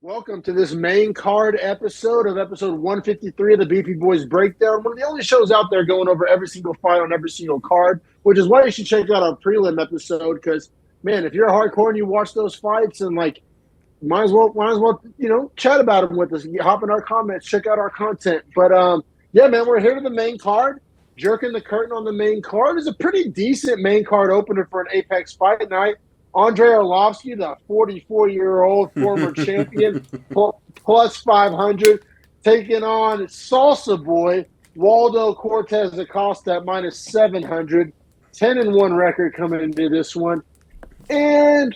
Welcome to this main card episode of episode 153 of the Beefy Boys Breakdown. One of the only shows out there going over every single fight on every single card, which is why you should check out our prelim episode. Because man, if you're hardcore and you watch those fights and might as well, chat about them with us. Hop in our comments, check out our content. But yeah, man, we're here to the main card. Jerking the curtain on the main card is a pretty decent main card opener for an Apex fight night. Andrei Arlovsky, the 44-year-old former champion, plus 500, taking on Salsa Boy, Waldo Cortez Acosta at minus 700. 10-1 record coming into this one. And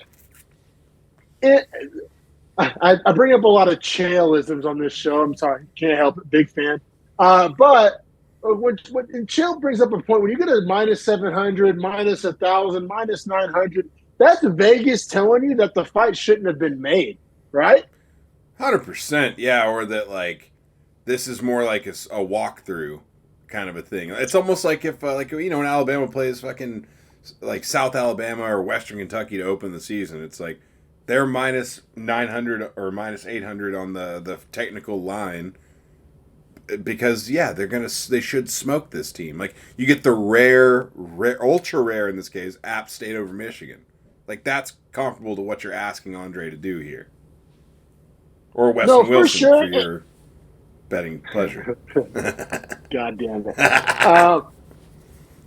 I bring up a lot of Chaelisms on this show. I'm sorry, can't help it, big fan. But when Chael brings up a point, when you get a minus 700, minus 1,000, minus 900, that's Vegas telling you that the fight shouldn't have been made, right? 100%, yeah, or that this is more like a walkthrough kind of a thing. It's almost like if when Alabama plays fucking South Alabama or Western Kentucky to open the season, it's like they're minus 900 or minus 800 on the technical line because they should smoke this team. Like you get the rare, ultra rare in this case, App State over Michigan. That's comparable to what you're asking Andre to do here. Or Weston Wilson for your betting pleasure. God damn it.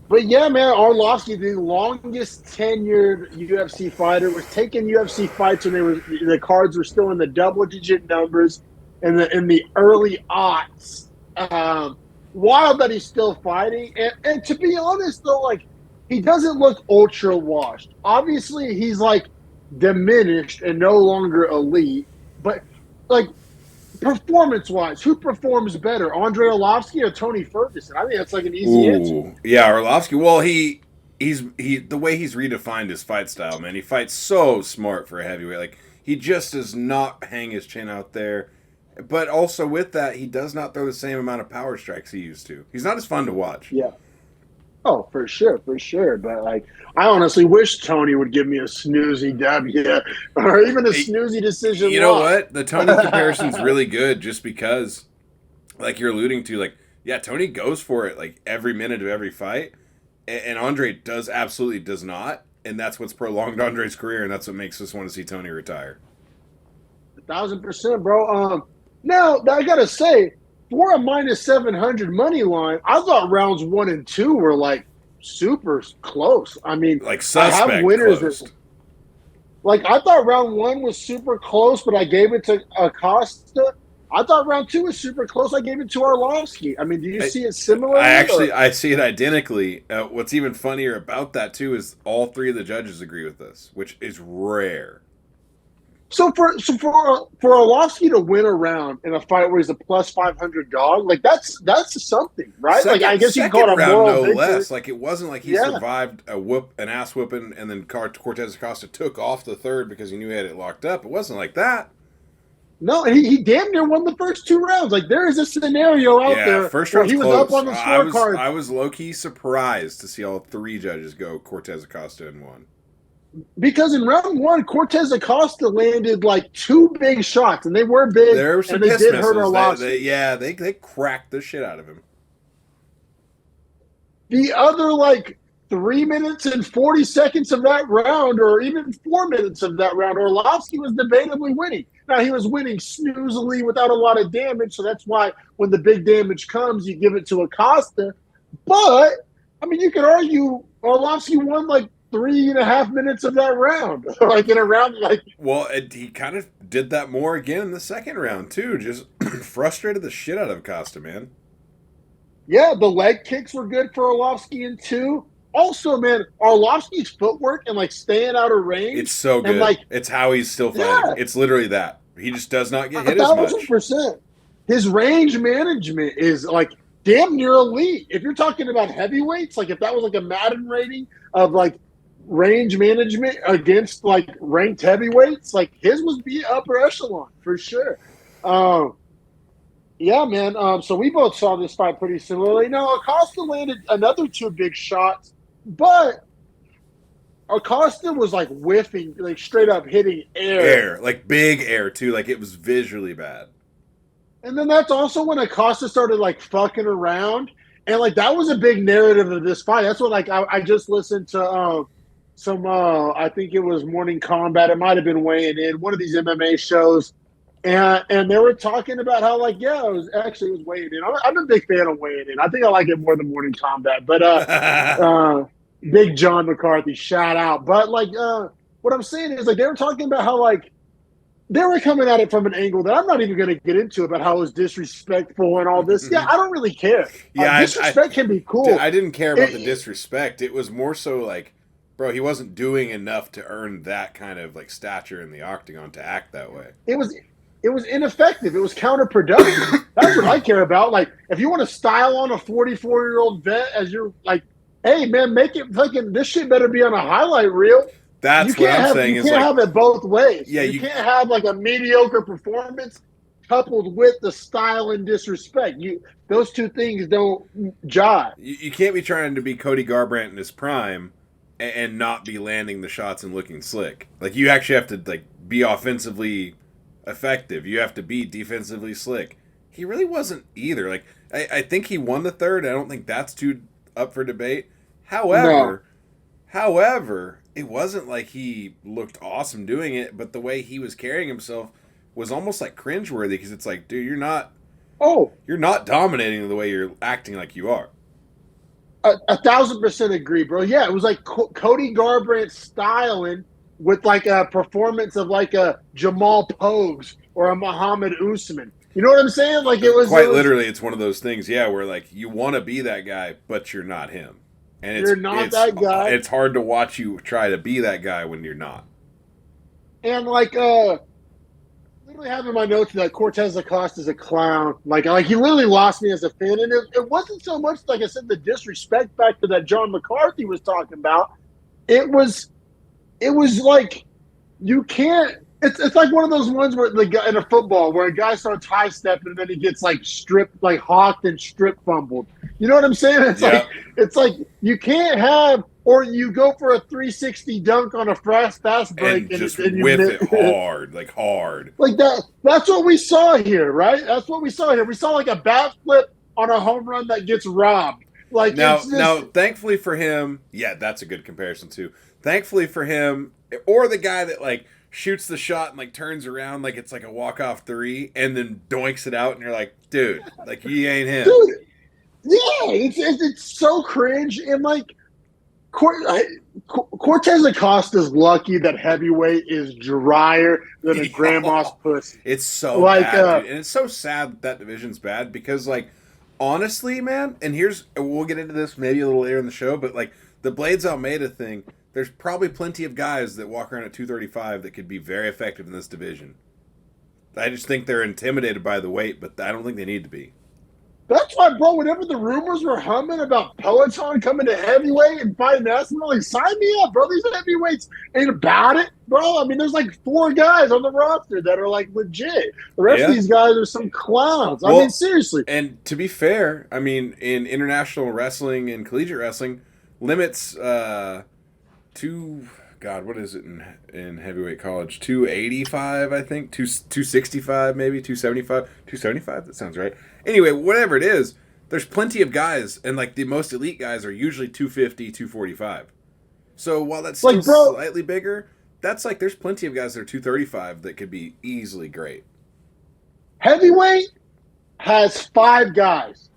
But yeah, man, Arlovsky, the longest tenured UFC fighter, was taking UFC fights when the cards were still in the double-digit numbers in the early aughts. Wild that he's still fighting. And to be honest, though, he doesn't look ultra washed. Obviously, he's diminished and no longer elite. But performance wise, who performs better, Andrei Arlovsky or Tony Ferguson? I think that's an easy answer. Yeah, Arlovsky. Well, he's the way he's redefined his fight style, man. He fights so smart for a heavyweight. He just does not hang his chin out there. But also with that, he does not throw the same amount of power strikes he used to. He's not as fun to watch. Yeah. Oh, for sure. But I honestly wish Tony would give me a snoozy W or even a snoozy decision. You know what? The Tony comparison's really good just because, you're alluding to, Tony goes for it every minute of every fight, and Andre absolutely does not, and that's what's prolonged Andre's career, and that's what makes us want to see Tony retire. 1,000%, bro. Now I gotta say, for a minus 700 money line, I thought rounds 1 and 2 were super close. I mean, suspect I have winners. Close. I thought round 1 was super close, but I gave it to Acosta. I thought round 2 was super close. I gave it to Arlovsky. I mean, do you see it similarly? I see it identically. What's even funnier about that too is all 3 of the judges agree with this, which is rare. So for Arlovsky to win a round in a fight where he's a plus 500 dog, that's something, right? I guess you can call it a moral victory. Less. It wasn't like he survived an ass whooping, and then Cortez Acosta took off the third because he knew he had it locked up. It wasn't like that. No, he damn near won the first 2 rounds. There is a scenario out there first round he was close. Up on the scorecard. I was low key surprised to see all 3 judges go Cortez Acosta in 1. Because in round 1, Cortez Acosta landed 2 big shots, and they were big. There were some and they did hurt Arlovsky. They cracked the shit out of him. The other 3 minutes and 40 seconds of that round, or even 4 minutes of that round, Arlovsky was debatably winning. Now, he was winning snoozily without a lot of damage, so that's why when the big damage comes, you give it to Acosta. But, I mean, you could argue Arlovsky won 3.5 minutes of that round. In a round Well, he kind of did that more again in the second round, too. Just frustrated the shit out of Acosta, man. Yeah, the leg kicks were good for Arlovsky in 2. Also, man, Arlovsky's footwork and staying out of range. It's so good. And, it's how he's still fighting. Yeah. It's literally that. He just does not get hit as much. 1,000%. His range management is damn near elite. If you're talking about heavyweights, if that was a Madden rating of range management against ranked heavyweights, his was the upper echelon for sure. Yeah, man. So we both saw this fight pretty similarly. Now Acosta landed another 2 big shots, but Acosta was like whiffing, like straight up hitting air. Air, like big air too. Like it was visually bad. And then that's also when Acosta started like fucking around. And like that was a big narrative of this fight. That's what like I just listened to some I think it was Morning Combat. It might have been weighing in one of these MMA shows. And they were talking about how like it was weighing in. I'm a big fan of weighing in. I think I like it more than Morning Combat. But Big John McCarthy, shout out. But like what I'm saying is like they were talking about how like they were coming at it from an angle that I'm not even going to get into about how it was disrespectful and all this. Yeah, I don't really care. Yeah, disrespect can be cool. I didn't care about the disrespect. It was more so like, bro, he wasn't doing enough to earn that kind of like stature in the octagon to act that way. It was ineffective. It was counterproductive. That's what I care about. Like, if you want to style on a 44-year-old vet as you're like, hey man, make it fucking. This shit better be on a highlight reel. That's what I'm saying. You can't have it both ways. Yeah, you can't have like a mediocre performance coupled with the style and disrespect. Those two things don't jive. You can't be trying to be Cody Garbrandt in his prime and not be landing the shots and looking slick. Like you actually have to like be offensively effective. You have to be defensively slick. He really wasn't either. Like I think he won the third. I don't think that's too up for debate. However, it wasn't like he looked awesome doing it, but the way he was carrying himself was almost like cringeworthy because it's like, dude, you're not dominating the way you're acting like you are. 1,000% agree, bro. Yeah, it was like Cody Garbrandt styling with like a performance of like a Jamal Pogues or a Muhammad Usman. You know what I'm saying? Like literally, it's one of those things, yeah, where like you want to be that guy, but you're not him. And you're not that guy. It's hard to watch you try to be that guy when you're not. And like, literally having my notes that Cortez Acosta is a clown. Like he literally lost me as a fan. And it wasn't so much, like I said, the disrespect factor that John McCarthy was talking about. It was like you can't. It's like one of those ones where the guy in a football where a guy starts high stepping and then he gets like stripped, like hawked and strip fumbled. You know what I'm saying? It's like you can't have, or you go for a 360 dunk on a fast break and just whip it hard. Like that. That's what we saw here, right? That's what we saw here. We saw like a bat flip on a home run that gets robbed. Like now, thankfully for him, yeah, that's a good comparison too. Thankfully for him, or the guy that like shoots the shot and like turns around like it's like a walk-off three and then doinks it out and you're like, dude, like he ain't him. Dude, yeah, it's so cringe. And like Cortez Acosta's lucky that heavyweight is drier than a grandma's pussy. It's so like bad, dude. And it's so sad that division's bad because like honestly, man, and we'll get into this maybe a little later in the show, but like the Blades Almeida thing, there's probably plenty of guys that walk around at 235 that could be very effective in this division. I just think they're intimidated by the weight, but I don't think they need to be. That's why, bro, whenever the rumors were humming about Peloton coming to heavyweight and fighting us, I'm like, sign me up, bro. These heavyweights ain't about it, bro. I mean, there's like 4 guys on the roster that are like legit. The rest of these guys are some clowns. I mean, seriously. And to be fair, I mean, in international wrestling and collegiate wrestling, limits what is it in heavyweight college? 285, I think. 265, maybe 275. 275, that sounds right. Anyway, whatever it is, there's plenty of guys, and like the most elite guys are usually 250, 245. So while that's still slightly bigger, that's like there's plenty of guys that are 235 that could be easily great. Heavyweight has 5 guys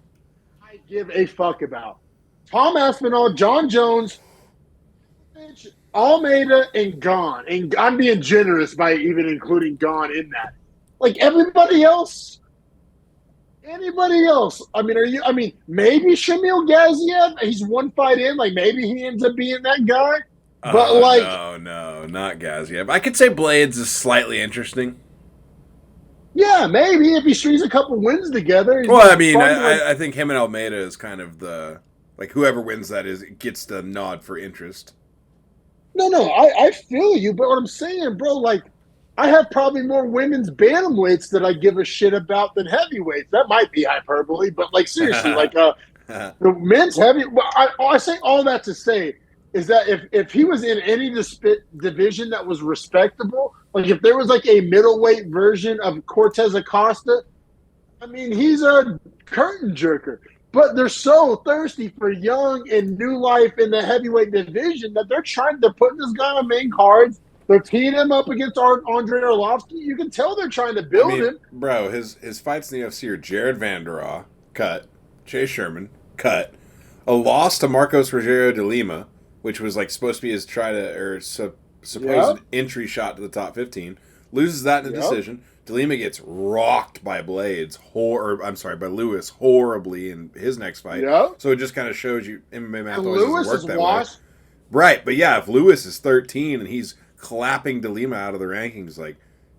I give a fuck about. Tom Aspinall, John Jones, Almeida, and Gone. And I'm being generous by even including Gone in that. Like anybody else? I mean, maybe Shamil Gaziev. He's 1 fight in. Like maybe he ends up being that guy. But no, not Gaziev. I could say Blades is slightly interesting. Yeah, maybe if he strings a couple wins together. Well, I mean, I think him and Almeida is kind of the like whoever wins that gets the nod for interest. No, I feel you, but what I'm saying, bro, like I have probably more women's bantamweights that I give a shit about than heavyweights. That might be hyperbole, but like seriously, like the men's heavy. I say all that to say is that if he was in any division that was respectable, like if there was like a middleweight version of Cortez Acosta, I mean, he's a curtain jerker. But they're so thirsty for young and new life in the heavyweight division that they're putting this guy on main cards. They're teeing him up against Andre Arlovsky. You can tell they're trying to build him. Bro, his fights in the UFC are Jared Vanderhaar, cut. Chase Sherman, cut. A loss to Marcos Rogério de Lima, which was like supposed to be his supposed entry shot to the top 15. Loses that in a decision. De Lima gets rocked by Blades, by Lewis horribly in his next fight. Yep. So it just kind of shows you MMA math always Lewis doesn't work that washed. way. Right, but yeah, if Lewis is 13 and he's clapping De Lima out of the rankings, like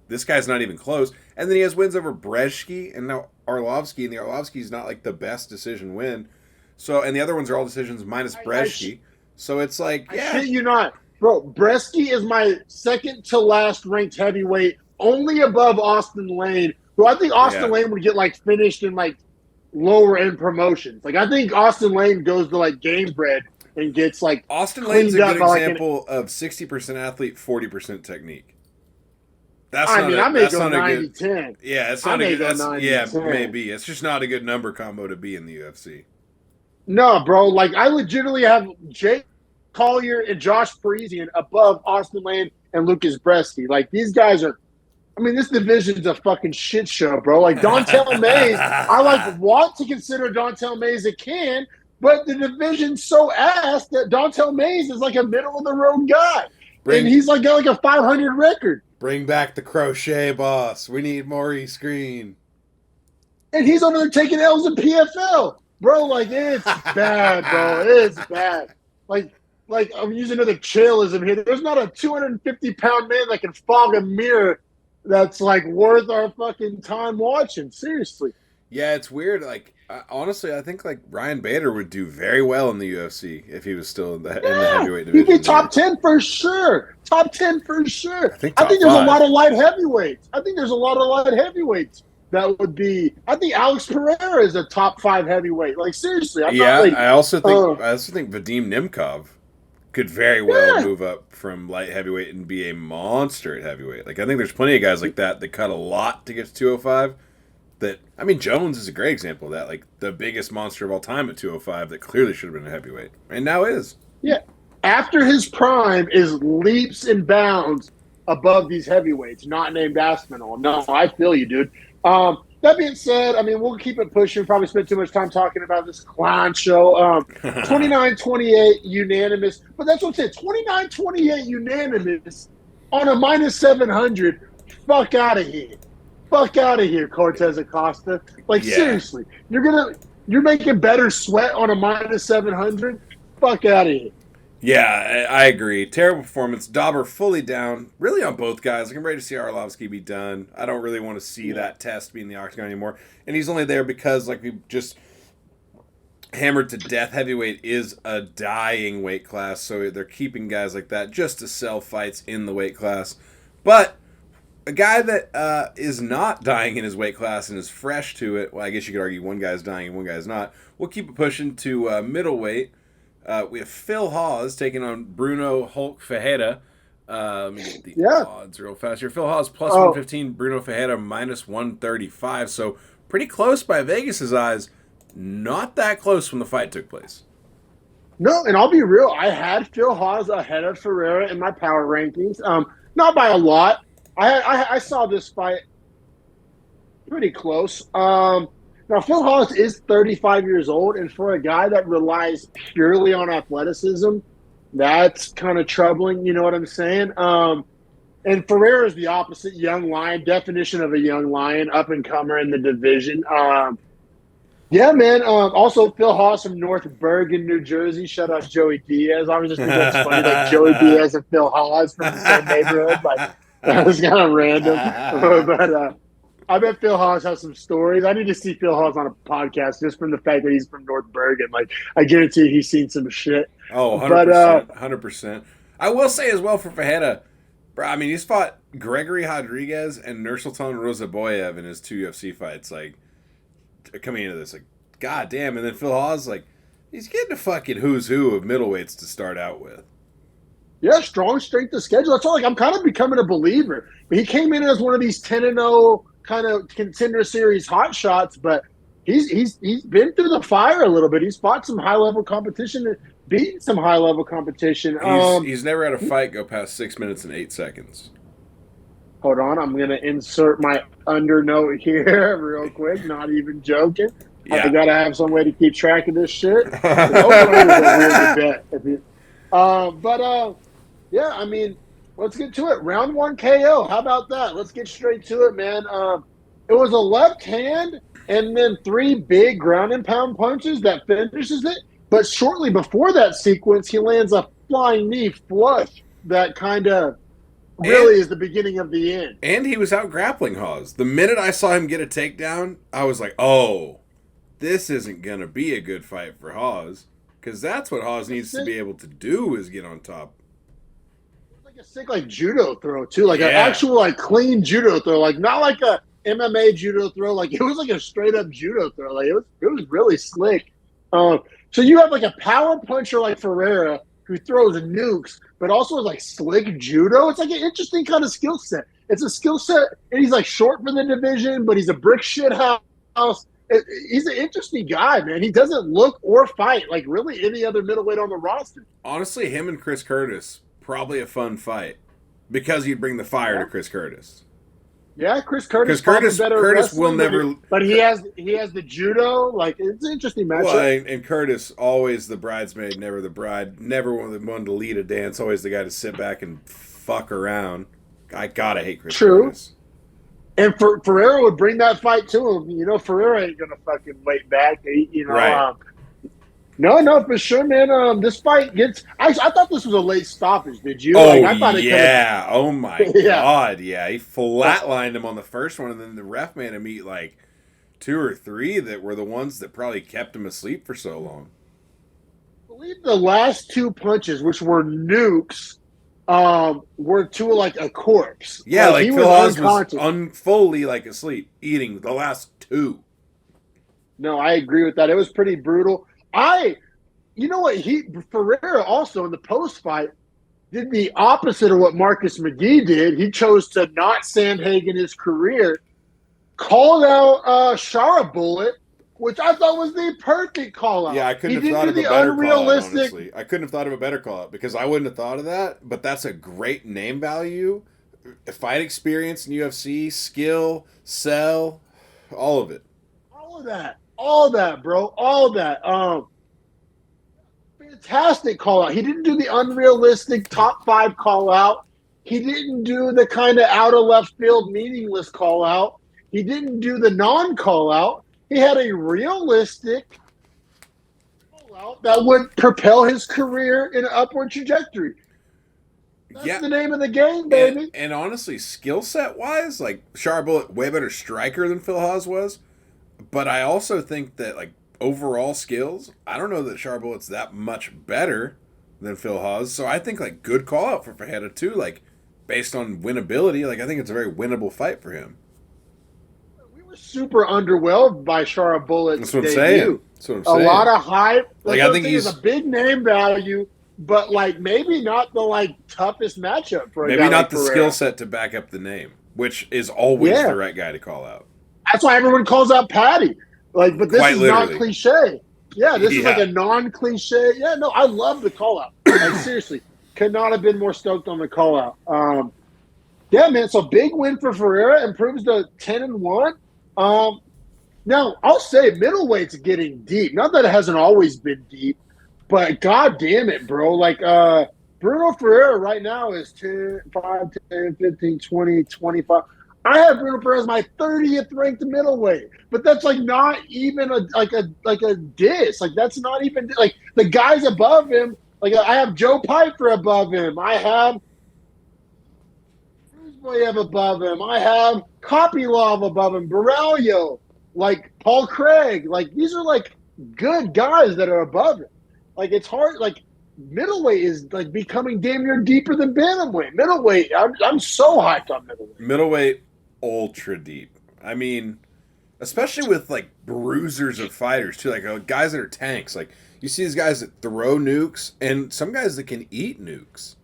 this guy's not even close. And then he has wins over Brzeski and now Arlovsky, and the Arlovsky's not like the best decision win. So, and the other ones are all decisions minus Brzeski. So it's like, yeah. I shit you not. Bro, Brzeski is my second to last ranked heavyweight, only above Austin Lane, who I think Austin Lane would get like finished in like lower end promotions. Like I think Austin Lane goes to like Game Bread and gets like Austin Lane's a good example of 60% athlete, 40% technique. I may go 90-10. Yeah, it's not a good. Maybe it's just not a good number combo to be in the UFC. No, bro. Like I legitimately have Jake Collier and Josh Parisian above Austin Lane and Lucas Brzeski. Like these guys are. I mean, this division's a fucking shit show, bro. Like Dontel Mays, I want to consider Dontel Mays a can, but the division's so ass that Dontel Mays is like a middle of the road guy, and he's like got like a 500 record. Bring back the crochet boss. We need Maurice Green. And he's over there taking L's in PFL. Bro, like, it's bad, bro. It's bad. Like I'm using another chillism here. There's not a 250-pound man that can fog a mirror that's, like, worth our fucking time watching. Seriously. Yeah, it's weird. Like, honestly, I think, like, Ryan Bader would do very well in the UFC if he was still in the heavyweight division. He'd be top 10 for sure. Top 10 for sure. I think there's a lot of light heavyweights. That would be. I think Alex Pereira is a top 5 heavyweight. Like seriously, I also think Vadim Nemkov could very well move up from light heavyweight and be a monster at heavyweight. Like I think there's plenty of guys like that cut a lot to get to 205. Jones is a great example of that. Like the biggest monster of all time at 205 that clearly should have been a heavyweight and now is. Yeah, after his prime is leaps and bounds above these heavyweights, not named Aspinall. No, I feel you, dude. That being said, we'll keep it pushing. Probably spend too much time talking about this clown show. 29-28 unanimous. But that's what I'm saying. 29-28 unanimous on a minus 700. Fuck out of here. Fuck out of here, Cortez Acosta. Seriously. You're making better sweat on a minus 700? Fuck out of here. Yeah, I agree. Terrible performance. Dauber fully down, really on both guys. I'm ready to see Arlovsky be done. I don't really want to see that test be in the octagon anymore. And he's only there because, like we just hammered to death, heavyweight is a dying weight class, so they're keeping guys like that just to sell fights in the weight class. But a guy that is not dying in his weight class and is fresh to it, well, I guess you could argue one guy's dying and one guy's not. We'll keep it pushing to middleweight. We have Phil Hawes taking on Bruno Hulk Ferreira. Let me get the odds real fast here. Phil Hawes plus 115, Bruno Ferreira minus 135. So pretty close by Vegas's eyes. Not that close when the fight took place. No, and I'll be real. I had Phil Hawes ahead of Ferreira in my power rankings. Not by a lot. I saw this fight pretty close. Now, Phil Hawes is 35 years old, and for a guy that relies purely on athleticism, that's kind of troubling, you know what I'm saying? And Ferreira is the opposite, young lion, definition of a young lion, up-and-comer in the division. Yeah, man. Also, Phil Hawes from North Bergen, New Jersey. Shout out Joey Diaz. I was just thinking it's funny, like Joey Diaz and Phil Hawes from the same neighborhood. Like, that was kind of random. But I bet Phil Hawes has some stories. I need to see Phil Hawes on a podcast just from the fact that he's from North Bergen. Like, I guarantee he's seen some shit. Oh, 100%. 100%. I will say as well for Fajeda, bro, he's fought Gregory Rodriguez and Nursultan Rozaboyev in his 2 UFC fights. Like, coming into this, like, god damn. And then Phil Hawes, like, He's getting a fucking who's who of middleweights to start out with. Yeah, strong strength of schedule. That's all. Like, I'm kind of becoming a believer. But he came in as one of these 10-0 kind of contender series hot shots, but he's been through the fire a little bit. He's fought some high level competition, and beaten some high level competition. He's never had a fight go past 6 minutes and 8 seconds. Hold on, I'm gonna insert my undernote here real quick. Not even joking. Yeah. I gotta have some way to keep track of this shit. Yeah, I mean, let's get to it. Round 1 KO. How about that? Let's get straight to it, man. It was a left hand and then 3 big ground and pound punches that finishes it. But shortly before that sequence, he lands a flying knee flush that kind of really is the beginning of the end. And he was out grappling Hawes. The minute I saw him get a takedown, I was like, oh, this isn't going to be a good fight for Hawes. Because that's what Hawes needs to be able to do, is get on top. Like a sick judo throw too, like an actual clean judo throw, like not like a MMA judo throw, like it was like a straight up judo throw, like it was really slick. So you have like a power puncher like Ferreira who throws nukes, but also is like slick judo. It's like an interesting kind of skill set. It's a skill set, and he's like short for the division, but he's a brick shit house. He's an interesting guy, man. He doesn't look or fight like really any other middleweight on the roster. Honestly, him and Chris Curtis, probably a fun fight because you'd bring the fire to Chris Curtis. Yeah, Chris Curtis. Because Curtis will never. But he has the judo. Like, it's an interesting matchup. Well, and Curtis, always the bridesmaid, never the bride. Never one to lead a dance. Always the guy to sit back and fuck around. I gotta hate Chris Curtis. And Ferreira would bring that fight to him. You know, Ferreira ain't gonna fucking wait back. You know, right. No, for sure, man. This fight gets. I thought this was a late stoppage. Did you? Oh, I thought yeah. Oh my god. Yeah, he flatlined him on the first one, and then the ref made him eat like 2 or 3 that were the ones that probably kept him asleep for so long. I believe the last 2 punches, which were nukes, were to like a corpse. Yeah, like Phil Hawes was fully like asleep, eating the last 2. No, I agree with that. It was pretty brutal. You know what? Ferreira also in the post fight did the opposite of what Marcus McGee did. He chose to not Sandhagen his career, called out Shara Bullet, which I thought was the perfect call out. Yeah, I couldn't have thought of a better call out, honestly. I couldn't have thought of a better call out because I wouldn't have thought of that, but that's a great name value, fight experience in UFC, skill, sell, all of it. All that, bro. All that. Fantastic call out. He didn't do the unrealistic top 5 call out. He didn't do the kind of out of left field meaningless call out. He didn't do the non call out. He had a realistic call out that would propel his career in an upward trajectory. That's the name of the game, baby. And honestly, skill set wise, like Shara Bullet, way better striker than Phil Hawes was. But I also think that, like, overall skills, I don't know that Shara Bullet's that much better than Phil Hawes. So I think, like, good call out for Fajeda, too. Like, based on winnability, like, I think it's a very winnable fight for him. We were super underwhelmed by Shara Bullet's debut. That's what I'm saying. A lot of hype. Like, I think he's a big name value, but, like, maybe not the, like, toughest matchup for a guy. Maybe not like the skill set to back up the name, which is always the right guy to call out. That's why everyone calls out Patty. Like, but this is not cliche. Yeah, this is like a non-cliche. Yeah, no, I love the call out. Like, seriously, could not have been more stoked on the call out. Yeah, man. So big win for Ferreira, improves to 10-1. Now I'll say middleweight's getting deep. Not that it hasn't always been deep, but god damn it, bro. Like Bruno Ferreira right now is 10, 5, 10, 15, 20, 25. I have Bruno Ferreira as my 30th ranked middleweight, but that's like not even a diss. Like that's not even like the guys above him. Like I have Joe Piper above him. I have Cruzboyev above him. I have Kopylov above him. Borrello, like Paul Craig. Like these are like good guys that are above him. Like it's hard. Like middleweight is like becoming damn near deeper than bantamweight. Middleweight, I'm so hyped on middleweight. Middleweight, ultra deep. I mean, especially with like bruisers of fighters too, like guys that are tanks. Like you see these guys that throw nukes, and some guys that can eat nukes.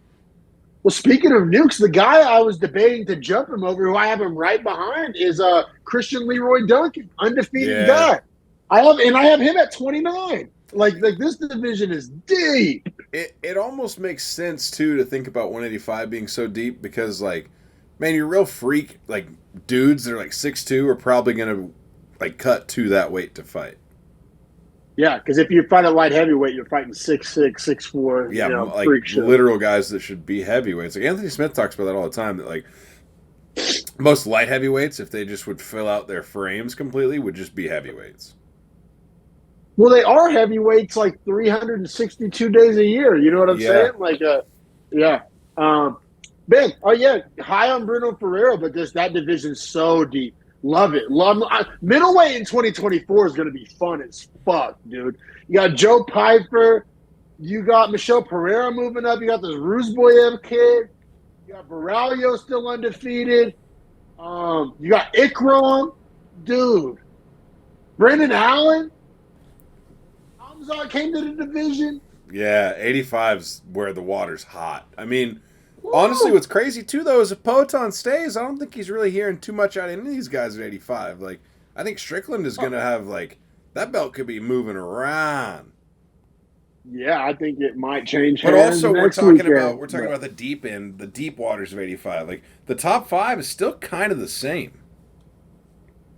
Well, speaking of nukes, the guy I was debating to jump him over, who I have him right behind, is Christian Leroy Duncan, undefeated Yeah, guy. I have him at 29. Like this division is deep. it almost makes sense too to think about 185 being so deep because like, man, you're real freak like dudes that are like 6'2" are probably gonna like cut to that weight to fight. Yeah, because if you fight a light heavyweight, you're fighting 6'6", 6'4", Yeah, like freak show. literal guys that should be heavyweights. Like Anthony Smith talks about that all the time. That like most light heavyweights, if they just would fill out their frames completely, would just be heavyweights. Well, they are heavyweights like 362 days a year. You know what I'm Yeah. saying? Yeah. Ben, oh yeah, high on Bruno Ferrero, but that division's so deep. Love it. Middleweight in 2024 is going to be fun as fuck, dude. You got Joe Pyfer. You got Michelle Pereira moving up. You got this Ruzboyev kid. You got Baralio still undefeated. You got Ikram. Dude. Brendan Allen. Hamzat came to the division. Yeah, 85's where the water's hot. I mean, honestly, what's crazy too though is if Poton stays, I don't think he's really hearing too much out of any of these guys at 85. Like, I think Strickland is going to have like that belt could be moving around. Yeah, I think it might change. But also, we're talking about but the deep end, the deep waters of 85. Like the top 5 is still kind of the same.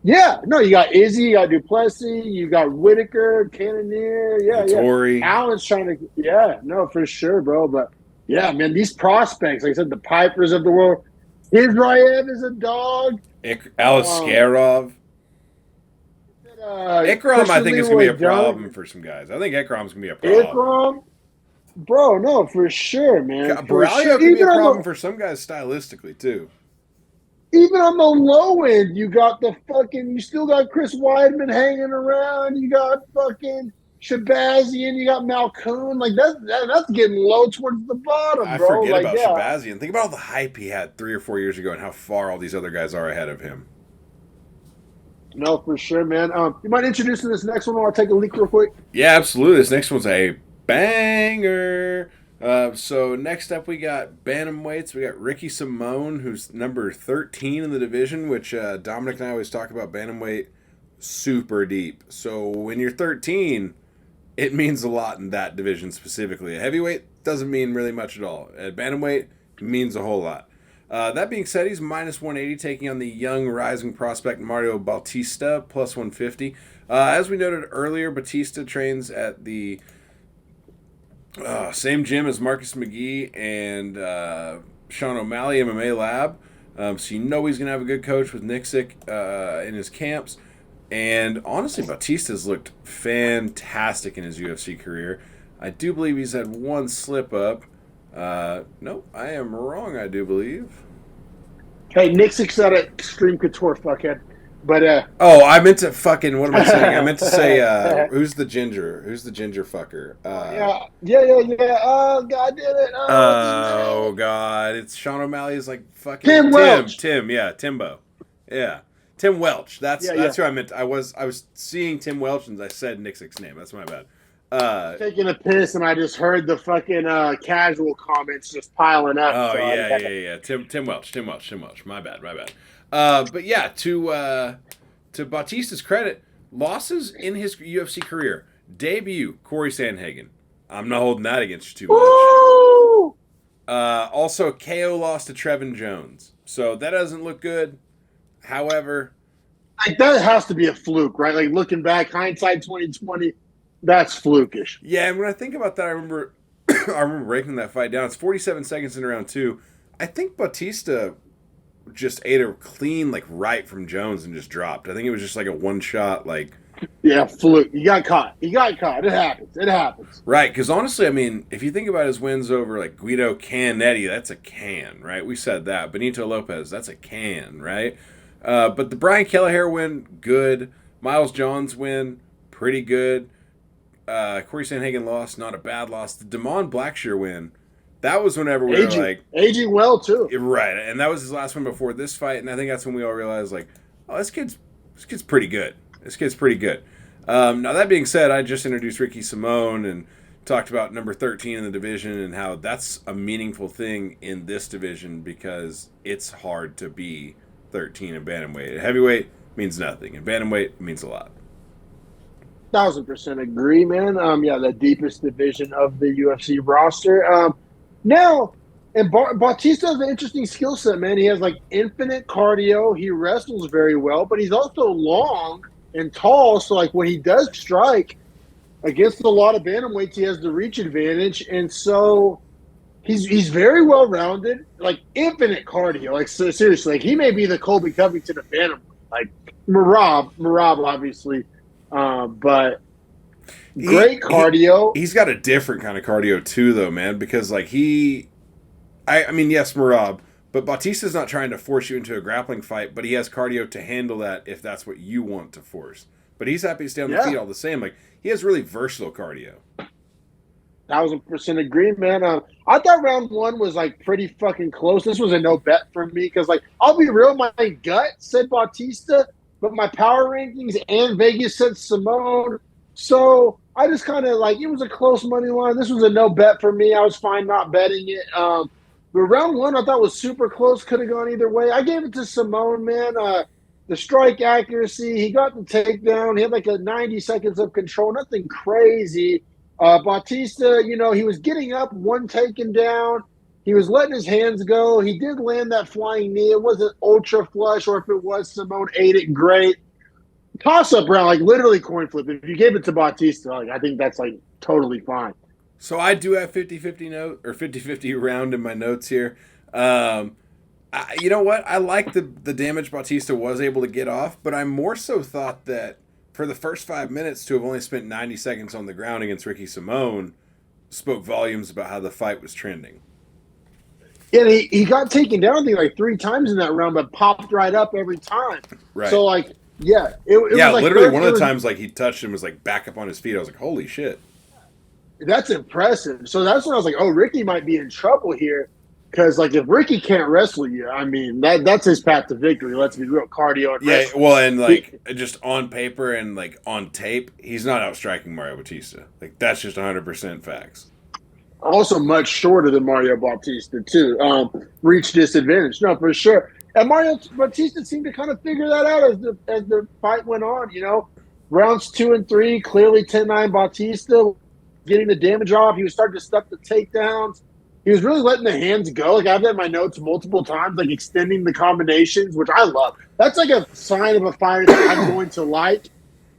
yeah, no, you got Izzy, you got Duplessis, you got Whitaker, Cannonier, Vittori. Allen's trying to, no, for sure, bro. But yeah, man, these prospects, like I said, the Pipers of the world. Israev is a dog. Alice Skarov. Ikram, I think, is going to be a problem for some guys. I think Ikram's going to be a problem. Ikram, bro, no, for sure, man. Baralio can be a problem for some guys stylistically, too. Even on the low end, you still got Chris Weidman hanging around. You got fucking Shabazian. You got Malkoon. Like, that's getting low towards the bottom, bro. I forget about Shabazian. Think about all the hype he had 3 or 4 years ago and how far all these other guys are ahead of him. No, for sure, man. You mind introducing this next one while I take a leak real quick? Yeah, absolutely. This next one's a banger. So next up we got bantamweights. We got Ricky Simone, who's number 13 in the division, which Dominic and I always talk about bantamweight super deep. So when you're 13, it means a lot in that division specifically. A heavyweight doesn't mean really much at all. At bantamweight, it means a whole lot. That being said, he's minus 180, taking on the young rising prospect Mario Bautista, plus 150. As we noted earlier, Bautista trains at the same gym as Marcus McGee and Sean O'Malley, MMA Lab. So you know he's going to have a good coach with Nixick in his camps. And honestly, Bautista's looked fantastic in his UFC career. I do believe he's had one slip up. No, I am wrong, I do believe. Hey, Nixick's at Extreme Couture, fuckhead. But I meant to fucking, what am I saying? I meant to say who's the ginger fucker? Yeah. Oh god damn it. Oh god, it's Sean O'Malley's like fucking Tim Welch. Timbo. Yeah. Tim Welch. That's who I meant. I was seeing Tim Welch and I said Nixick's name. That's my bad. Taking a piss and I just heard the fucking casual comments just piling up. Oh, so yeah. Tim Welch. My bad. But yeah, to Bautista's credit, losses in his UFC career. Debut, Corey Sandhagen. I'm not holding that against you too much. Woo! Also, KO loss to Trevin Jones. So that doesn't look good. However, like that has to be a fluke, right? Like looking back, hindsight 2020, that's flukish. Yeah, and when I think about that, I remember breaking that fight down. It's 47 seconds in round 2. I think Bautista just ate a clean right from Jones and just dropped. I think it was just like a one shot Yeah, fluke. He got caught. It happens. Right, because honestly, I mean, if you think about his wins over Guido Canetti, that's a can, right? We said that. Benito Lopez, that's a can, right? But the Brian Kelleher win, good. Miles Johns win, pretty good. Corey Sandhagen loss, not a bad loss. The Damon Blackshear win, that was whenever we were aging well too. Right, and that was his last one before this fight, and I think that's when we all realized oh, this kid's This kid's pretty good. Now, that being said, I just introduced Ricky Simone and talked about number 13 in the division and how that's a meaningful thing in this division because it's hard to be 13 in bantamweight. Heavyweight means nothing. In bantamweight, it means a lot. 1,000% agree, man. Yeah, the deepest division of the UFC roster. Now, and Bautista has an interesting skill set, man. He has like infinite cardio. He wrestles very well, but he's also long and tall. So, like when he does strike against a lot of bantamweights, he has the reach advantage, and so he's very well rounded. Like infinite cardio. Like so, seriously, like he may be the Colby Covington of bantamweight. Like Marab, obviously. But great cardio. He's got a different kind of cardio too, though, man. Because like I mean, yes, Marab, but Bautista's not trying to force you into a grappling fight, but he has cardio to handle that if that's what you want to force. But he's happy to stay on the feet all the same. Like he has really versatile cardio. 1,000% agree, man. I thought round one was like pretty fucking close. This was a no bet for me because, like, I'll be real, my gut said Bautista. But my power rankings and Vegas said Simone. So I just kind of like, it was a close money line. This was a no bet for me. I was fine not betting it. But round one I thought was super close. Could have gone either way. I gave it to Simone, man. The strike accuracy, he got the takedown. He had like a 90 seconds of control. Nothing crazy. Bautista, you know, he was getting up, one taken down. He was letting his hands go. He did land that flying knee. It wasn't ultra flush, or if it was, Simone ate it great. Toss-up round, like literally coin flip. If you gave it to Bautista, like I think that's like totally fine. So I do have 50-50 note or 50-50 round in my notes here. You know what? I like the damage Bautista was able to get off, but I more so thought that for the first 5 minutes to have only spent 90 seconds on the ground against Ricky Simone spoke volumes about how the fight was trending. Yeah, he got taken down, I think, like 3 times in that round, but popped right up every time. Right. So, like, yeah. It was like literally one of the times, like, he touched him was, like, back up on his feet. I was like, holy shit. That's impressive. So that's when I was like, oh, Ricky might be in trouble here. Because, like, if Ricky can't wrestle you, I mean, that's his path to victory. Let's be real. Cardio and wrestling. Well, and, like, just on paper and, like, on tape, he's not outstriking Mario Bautista. Like, that's just 100% facts. Also much shorter than Mario Bautista, too. Reach disadvantage. No, for sure. And Mario Bautista seemed to kind of figure that out as the fight went on, you know. Rounds 2 and 3, clearly 10-9 Bautista, getting the damage off. He was starting to stuff the takedowns. He was really letting the hands go. Like, I've had in my notes multiple times, like, extending the combinations, which I love. That's like a sign of a fighter that I'm going to like,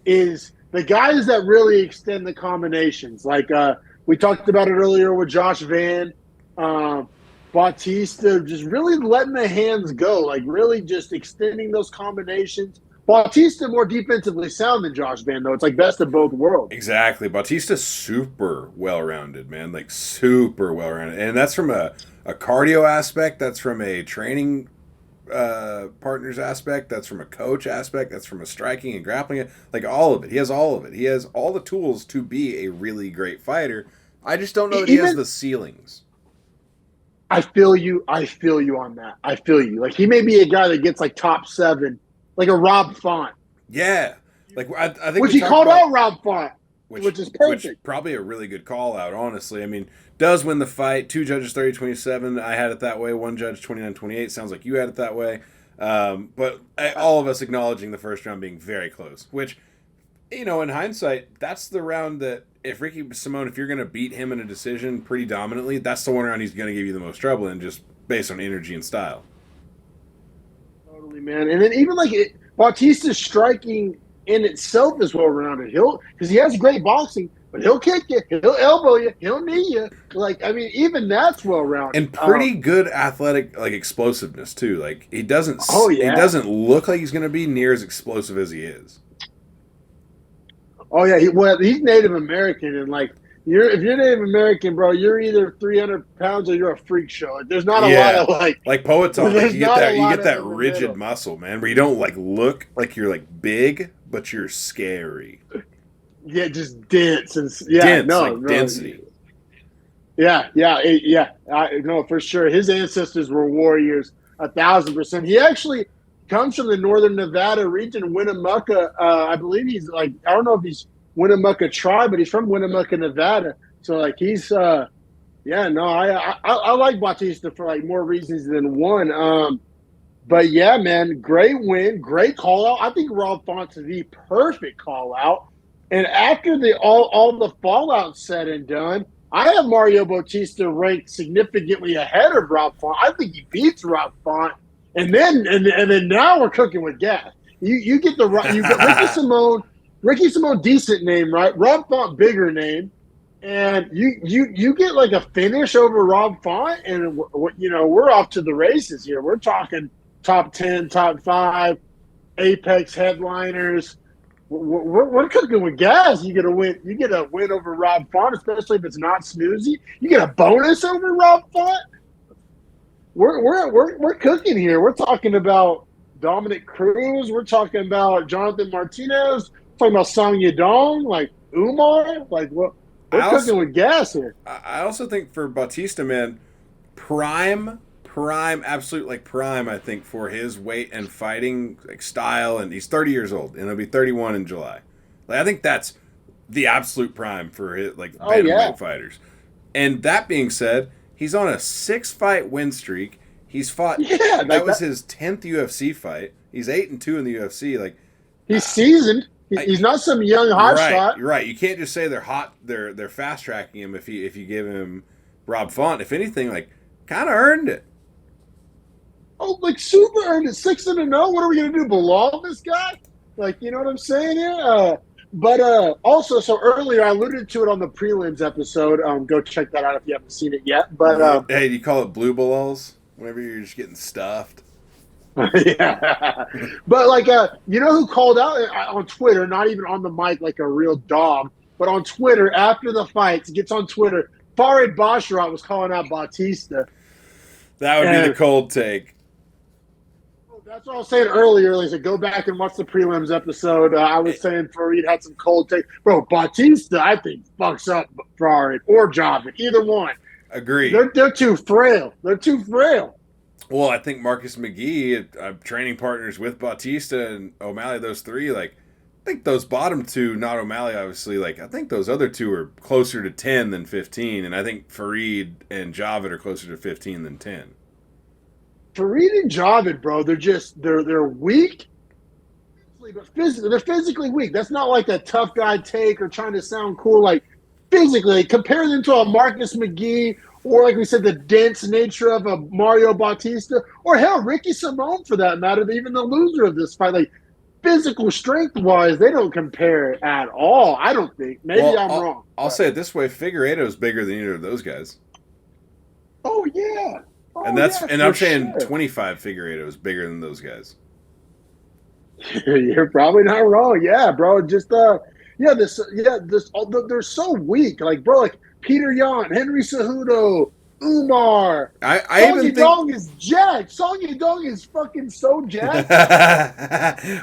is the guys that really extend the combinations. Like, we talked about it earlier with Josh Van, Bautista, just really letting the hands go, like really just extending those combinations. Bautista more defensively sound than Josh Van, though. It's like best of both worlds. Exactly. Bautista's super well-rounded, man. Like super well-rounded. And that's from a cardio aspect. That's from a training partners aspect. That's from a coach aspect. That's from a striking and grappling. Like all of it. He has all of it. He has all the tools to be a really great fighter. I just don't know that he has the ceilings. I feel you on that. I feel you. Like he may be a guy that gets like top 7, like a Rob Font. Yeah. Like I think which he called out Rob Font, which is perfect. Which probably a really good call out, honestly. I mean, does win the fight. 2 judges 30-27. I had it that way. 1 judge 29-28. Sounds like you had it that way. But all of us acknowledging the first round being very close, which, you know, in hindsight, that's the round that if Ricky Simone, if you're going to beat him in a decision pretty dominantly, that's the one round he's going to give you the most trouble in, just based on energy and style. Totally, man. And then even like Bautista's striking in itself is well-rounded. Because he has great boxing, but he'll kick you, he'll elbow you, he'll knee you. Like, I mean, even that's well-rounded. And pretty good athletic, like, explosiveness, too. Like, he doesn't he doesn't look like he's going to be near as explosive as he is. Oh, yeah. He's Native American, and, like, if you're Native American, bro, you're either 300 pounds or you're a freak show. Like, there's not a lot of, like Poet talk, like, you get that rigid muscle, man, where you don't, like, look like you're, like, big, but you're scary. Yeah, just dense. And, density. Yeah. No, for sure. His ancestors were warriors, 1,000%. comes from the northern Nevada region, Winnemucca. I believe he's like, I don't know if he's Winnemucca tribe, but he's from Winnemucca, Nevada. So like he's yeah, no, I like Bautista for like more reasons than one. But yeah, man, great win, great call out. I think Rob Font's the perfect call out. And after the all the fallout said and done, I have Mario Bautista ranked significantly ahead of Rob Font. I think he beats Rob Font. And then now we're cooking with gas. You get you got Ricky Simone, decent name, right? Rob Font, bigger name. And you get like a finish over Rob Font, and we're off to the races here. We're talking top 10, top 5, Apex headliners. We're cooking with gas. You get a win. You get a win over Rob Font, especially if it's not snoozy. You get a bonus over Rob Font. We're cooking here. We're talking about Dominic Cruz. We're talking about Jonathan Martinez. We're talking about Song Yadong, like Umar. Like what? We're cooking with gas here. I also think for Bautista, man, prime, absolute like prime. I think for his weight and fighting like style, and he's 30 years old, and he'll be 31 in July. Like I think that's the absolute prime for his like bantamweight fighters. And that being said, he's on a 6-fight win streak. He's fought. Yeah, that was his 10th UFC fight. He's 8-2 in the UFC. Like he's seasoned. He's not some young hot shot. You're right. You can't just say they're hot. They're fast tracking him if you give him Rob Font. If anything, like kind of earned it. Oh, like super earned it. 6-0. What are we gonna do? Belong this guy? Like you know what I'm saying here? But also, so earlier I alluded to it on the prelims episode. Go check that out if you haven't seen it yet. But hey, do you call it blue balls whenever you're just getting stuffed? Yeah, but like you know who called out on Twitter, not even on the mic like a real dog, but on Twitter after the fights, gets on Twitter. Farid Basharat was calling out Bautista. That would be the cold take. That's what I was saying earlier. Like, go back and watch the prelims episode. I was saying Farid had some cold take. Bro, Bautista, I think, fucks up Farid or Javid. Either one. Agreed. They're too frail. They're too frail. Well, I think Marcus McGee, training partners with Bautista and O'Malley, those three, like, I think those bottom two, not O'Malley, obviously, like, I think those other two are closer to 10 than 15, and I think Farid and Javid are closer to 15 than 10. Farid and Javid, bro, they're weak, but they're physically weak. That's not like a tough guy take or trying to sound cool. Like, physically, compare them to a Marcus McGee, or like we said, the dense nature of a Mario Bautista, or hell, Ricky Simone for that matter, even the loser of this fight. Like physical strength-wise, they don't compare at all. I don't think. Maybe I'm wrong. I'll say it this way: Figueiredo is bigger than either of those guys. Oh yeah, and I'm saying 25 Figueiredo is bigger than those guys. You're probably not wrong. Yeah, bro. Just they're so weak. Like, bro, like Peter Yan, Henry Cejudo, Umar. I even think Dong is jacked. Song Yadong is fucking so jacked.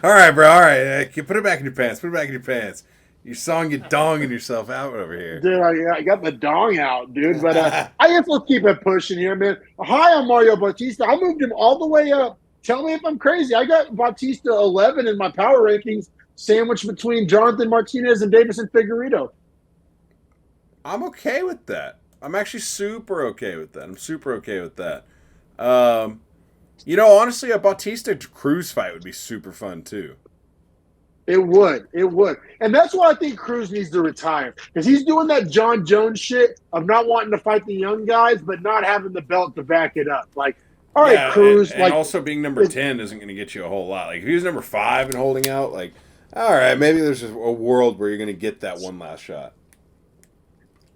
All right, bro. All right, put it back in your pants. You're Song Yadonging yourself out over here, dude. I got the dong out, dude. But I guess we'll keep it pushing here, man. High on Mario Bautista. I moved him all the way up. Tell me if I'm crazy. I got Bautista 11 in my power rankings, sandwiched between Jonathan Martinez and Davison Figueiredo. I'm okay with that. I'm actually super okay with that. Honestly, a Bautista Cruz fight would be super fun too. It would. And that's why I think Cruz needs to retire. Because he's doing that John Jones shit of not wanting to fight the young guys, but not having the belt to back it up. Like, all right, Cruz. And also being number 10 isn't going to get you a whole lot. Like, if he was number 5 and holding out, like, all right, maybe there's a world where you're going to get that one last shot.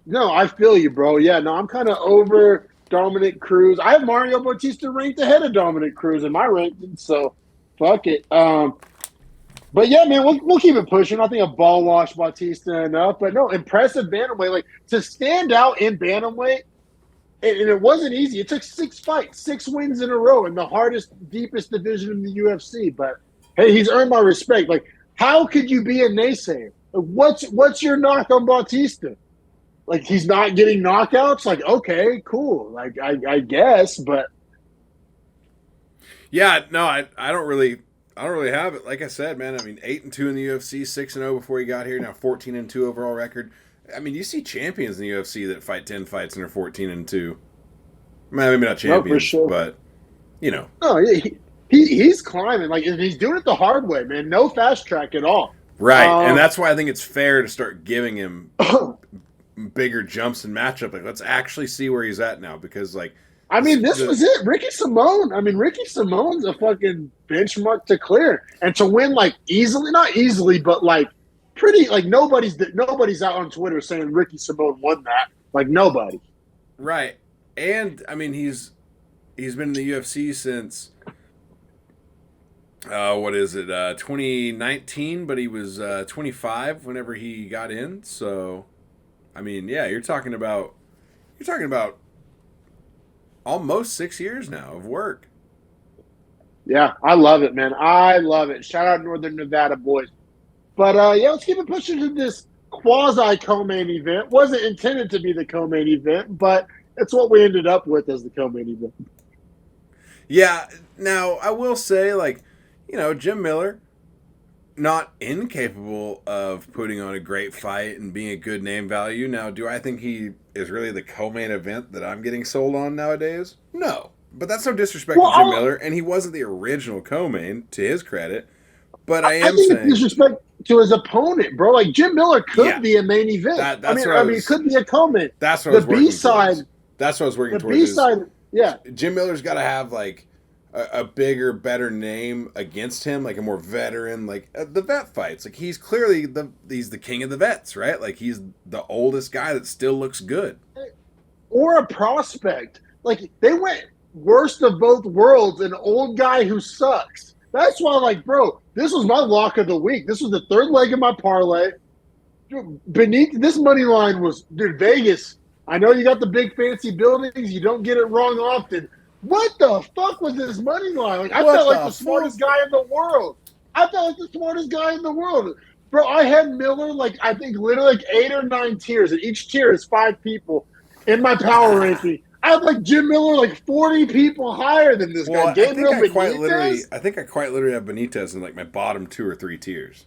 No, I feel you, bro. Yeah, no, I'm kind of over Dominic Cruz. I have Mario Bautista ranked ahead of Dominic Cruz in my rankings, so fuck it. But yeah, man, we'll keep it pushing. I think a ball wash Bautista enough, but no, impressive bantamweight. Like to stand out in bantamweight, and it wasn't easy. It took 6 fights, 6 wins in a row in the hardest, deepest division in the UFC. But hey, he's earned my respect. Like, how could you be a naysayer? Like, what's your knock on Bautista? Like, he's not getting knockouts? Like, okay, cool. Like, I guess, but... Yeah, no, I don't really have it. Like I said, man, I mean 8-2 in the UFC, 6-0 before he got here, now 14-2 overall record. I mean, you see champions in the UFC that fight 10 fights and are 14-2. Maybe not No, for champions, sure. but you know. No, he's climbing. Like, and he's doing it the hard way, man. No fast track at all. Right. And Um, that's why I think it's fair to start giving him bigger jumps in matchup. Like, let's actually see where he's at now because, like, I mean, this was it. Ricky Simone. I mean, Ricky Simone's a fucking benchmark to clear and to win like easily, not easily, but like pretty. Like nobody's out on Twitter saying Ricky Simone won that. Like nobody. right. And I mean, he's been in the UFC since what is it, 2019? But he was 25 whenever he got in. So, I mean, yeah, you're talking about almost 6 years now of work. Yeah, I love it, man. I love it. Shout out Northern Nevada boys. But yeah, let's keep it pushing to this quasi co-main event. Wasn't intended to be the co-main event, but it's what we ended up with as the co-main event. Yeah. Now I will say, like, Jim Miller, not incapable of putting on a great fight and being a good name value. Now, do I think he is really the co-main event that I'm getting sold on nowadays? No. But that's no disrespect to Jim Miller, and he wasn't the original co-main, to his credit. But I am think saying it's disrespect to his opponent, bro. Like Jim Miller could be a main event. I mean, it could be a co-main. That's what I was working B-side, towards. That's what I was working the towards. B-side, yeah. Jim Miller's got to have like a bigger, better name against him, like a more veteran, like the vet fights. Like he's clearly he's the king of the vets, right? Like he's the oldest guy that still looks good. Or a prospect. Like they went worst of both worlds, an old guy who sucks. That's why, like, bro, this was my lock of the week. This was the third leg of my parlay. Beneath this money line was, dude, Vegas. I know you got the big fancy buildings. You don't get it wrong often. What the fuck was this money line? Like, I felt like the smartest guy in the world. Bro, I had Miller, like, I think literally like 8 or 9 tiers, and each tier is 5 people in my power ranking. I had like Jim Miller, like 40 people higher than this guy. I think I quite literally have Benitez in like my bottom 2 or 3 tiers.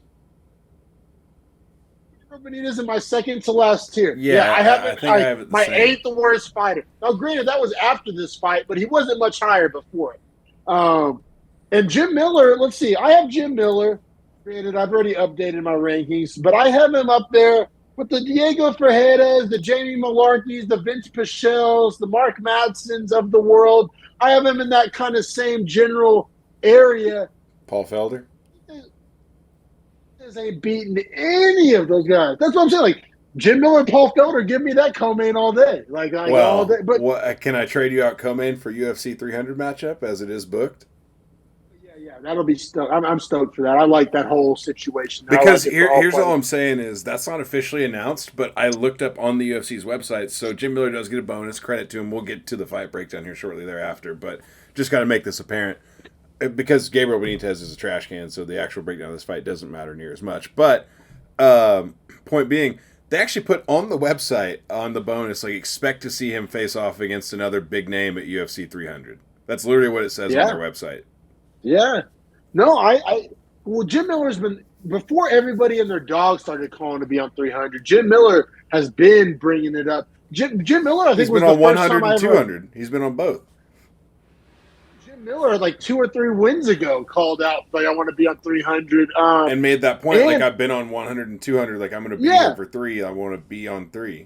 Benitez in my second to last tier. Yeah, I have it my same. 8th worst fighter. Now, granted, that was after this fight, but he wasn't much higher before it. And Jim Miller, let's see. I have Jim Miller. Granted, I've already updated my rankings, but I have him up there with the Diego Ferreras, the Jamie Malarkeys, the Vince Pichels, the Mark Madsons of the world. I have him in that kind of same general area. Paul Felder? Ain't beating any of those guys. That's what I'm saying. Like Jim Miller and Paul Felder, give me that co-main all day. All day. But can I trade you out co-main for UFC 300 matchup as it is booked? Yeah, that'll be stoked. I'm stoked for that. I like that whole situation. Because here's all I'm saying is that's not officially announced, but I looked up on the UFC's website, so Jim Miller does get a bonus. Credit to him. We'll get to the fight breakdown here shortly thereafter, but just got to make this apparent. Because Gabriel Benitez is a trash can, so the actual breakdown of this fight doesn't matter near as much. But point being, they actually put on the website on the bonus, like, expect to see him face off against another big name at UFC 300. That's literally what it says on their website. Yeah. No, well, Jim Miller's been, before everybody and their dog started calling to be on 300, Jim Miller has been bringing it up. Jim Miller, I think, he's been on 100 and 200. He's been on both. Miller, like 2 or 3 wins ago, called out like I want to be on 300 and made that point. Like I've been on 100 and 200. Like I'm going to be here for 3. I want to be on 3.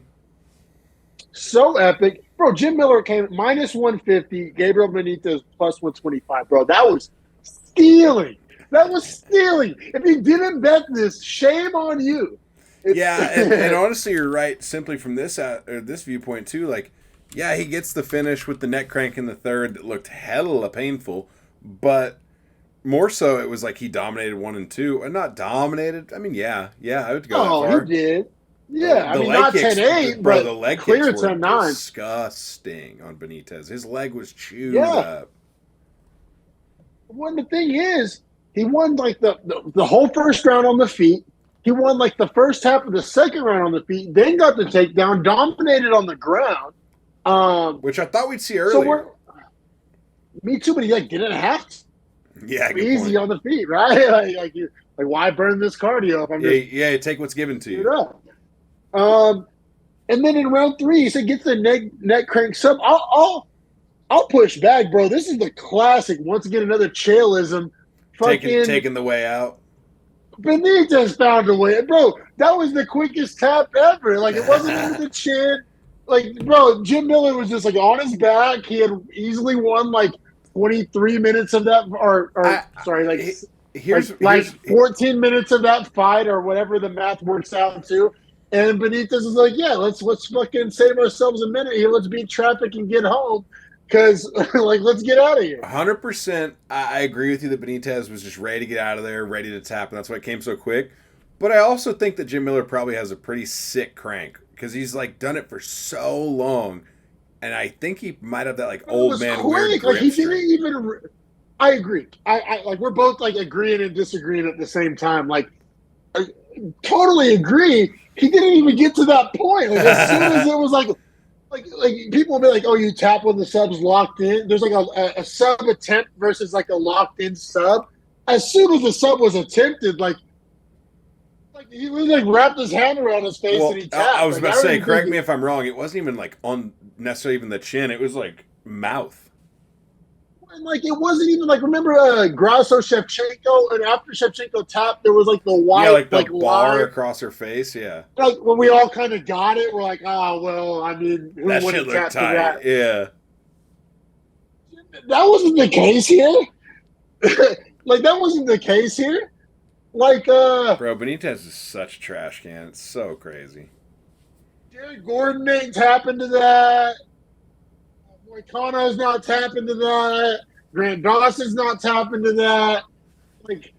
So epic, bro. Jim Miller came minus 150. Gabriel Benitez plus 125. Bro, that was stealing. If you didn't bet this, shame on you. And honestly, you're right. Simply from this viewpoint too, like. Yeah, he gets the finish with the neck crank in the third that looked hella painful, but more so it was like he dominated 1 and 2. And not dominated. I mean, I would go that far. He did. Yeah, I mean, not 10-8, but the leg clear kicks were 10-9. Disgusting on Benitez. His leg was chewed up. Well, the thing is, he won like the whole first round on the feet. He won like the first half of the second round on the feet, then got the takedown, dominated on the ground. Which I thought we'd see earlier. Me too, but he like didn't have to. Yeah, good Easy point. on the feet, right? Like why burn this cardio if I'm Yeah, just yeah, you take what's given to it you. up? And then in round three, he said gets the neck crank sub. I'll push back, bro. This is the classic. Once again, another chailism. Fucking Taking the way out. Benitez found a way, bro. That was the quickest tap ever. Like it wasn't even the chin. Like, bro, Jim Miller was just like on his back. He had easily won like 23 minutes of that, or I, sorry, like here's 14 minutes of that fight, or whatever the math works out to. And Benitez is like, yeah, let's fucking save ourselves a minute here. Let's beat traffic and get home, because like let's get out of here. 100%. I agree with you that Benitez was just ready to get out of there, ready to tap, and that's why it came so quick. But I also think that Jim Miller probably has a pretty sick crank because he's like done it for so long, and I think he might have that like But it old was man weird quick. Like grip he didn't strength. even. I agree. I like we're both like agreeing and disagreeing at the same time. Like I totally agree. He didn't even get to that point. Like as soon as it was like people will be like, "Oh, you tap when the sub's locked in." There's like a sub attempt versus like a locked in sub. As soon as the sub was attempted, like he was like wrapped his hand around his face and Well, he I tapped. was Like about I to don't say, even think correct me if I'm wrong. It wasn't even like on necessarily even the chin. It was like mouth. and like it wasn't even like remember Grasso Shevchenko, and after Shevchenko tapped, there was like the Yeah, white like the like bar line. across her face. Yeah, Like when we all kind of got it, we're like, oh well, I mean, who that shit wouldn't looked tap to tight. that? Yeah. That wasn't the case here. Like that wasn't the case here. Like Bro, Benitez is such a trash can. It's so crazy. Jared Gordon ain't tapping to that. Moicano's not tapping to that. Grant Dawson's not tapping to that. Like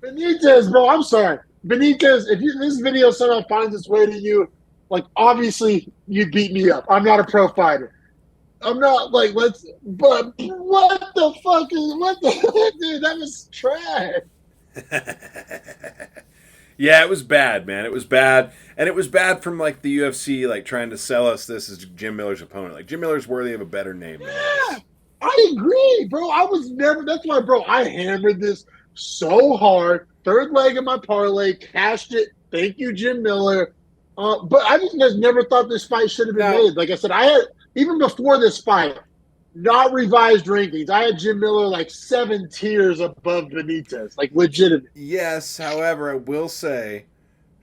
Benitez, bro, I'm sorry. Benitez, if this video somehow finds its way to you, like obviously you beat me up. I'm not a pro fighter. I'm not like but what the fuck is what the dude? That was trash. Yeah, it was bad, man. It was bad, and it was bad from like the UFC, like trying to sell us this as Jim Miller's opponent. Like Jim Miller's worthy of a better name than Yeah, this. I agree, bro. I was never. That's why, bro. I hammered this so hard. Third leg of my parlay, cashed it. Thank you, Jim Miller. But I just never thought this fight should have been Now, made. Like I said, I had even before this fight, not revised rankings. I had Jim Miller like 7 tiers above Benitez, like legitimate. yes, however, I will say,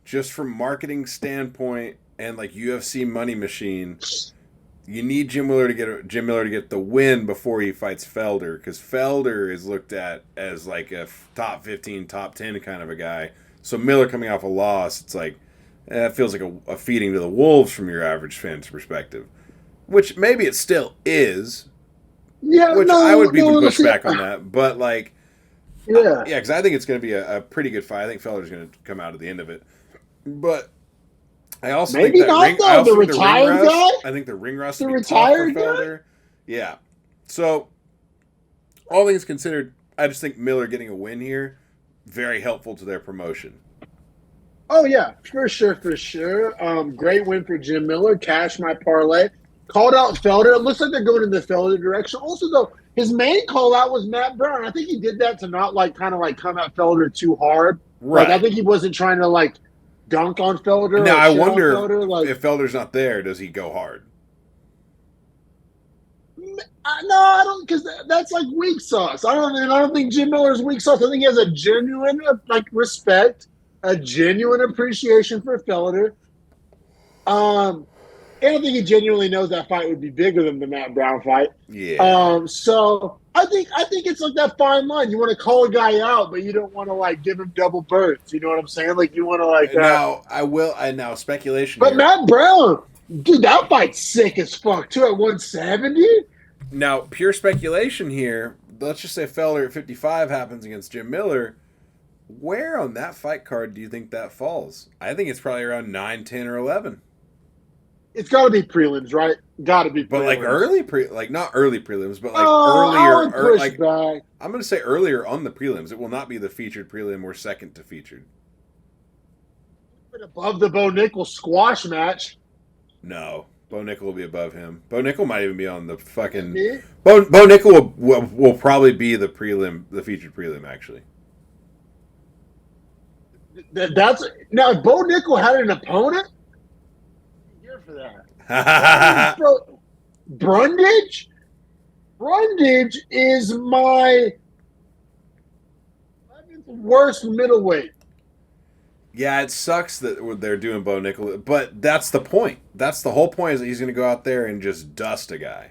just from marketing standpoint and like UFC money machine, you need Jim Miller to get the win before he fights Felder because Felder is looked at as like a top 15, top 10 kind of a guy. So Miller coming off a loss, it's like that feels like a feeding to the wolves from your average fan's perspective, which maybe it still is. Yeah, Which I no, would even no. push See, back on that, but like, yeah, yeah, because I think it's going to be a pretty good fight. I think Felder's going to come out at the end of it, but I also think maybe that not ring. I though. The also think the ring retired rust. guy, I think the ring rust the would be tough for retired guy. Felder. Yeah. So all things considered, I just think Miller getting a win here very helpful to their promotion. Oh yeah, for sure, for sure. Great win for Jim Miller. Cash my parlay. Called out Felder. It looks like they're going in the Felder direction. Also, though, his main call out was Matt Brown. I think he did that to not like kind of like come at Felder too hard. Like I Right. think he wasn't trying to like dunk on Felder Now or I shit on wonder Felder. Like if Felder's not there, does he go hard? no, I don't because that's like weak sauce. I don't think Jim Miller's weak sauce. I think he has a genuine like respect, a genuine appreciation for Felder. Um, and I think he genuinely knows that fight would be bigger than the Matt Brown fight. Yeah. So I think it's like that fine line. You want to call a guy out, but you don't want to like give him double birds. You know what I'm saying? Like you want to like. Now I will. I now speculation But here. Matt Brown, dude, that fight's sick as fuck too at 170. Now, pure speculation here. Let's just say Felder at 55 happens against Jim Miller. Where on that fight card do you think that falls? I think it's probably around 9, 10, or 11. It's got to be prelims, right? Got to be prelims. But like like not early prelims, but like I earlier, would push like back. I'm going to say earlier on the prelims. It will not be the featured prelim or second to featured. Above the Bo Nickel squash match. No, Bo Nickel will be above him. Bo Nickel might even be on the fucking. Me? Bo Nickel will probably be the prelim, the featured prelim, actually. That's now. If Bo Nickel had an opponent, I'm here for that. Bro, Brundage. Brundage is my 11th worst middleweight. Yeah, it sucks that they're doing Bo Nickel, but that's the point. That's the whole point, is that he's going to go out there and just dust a guy.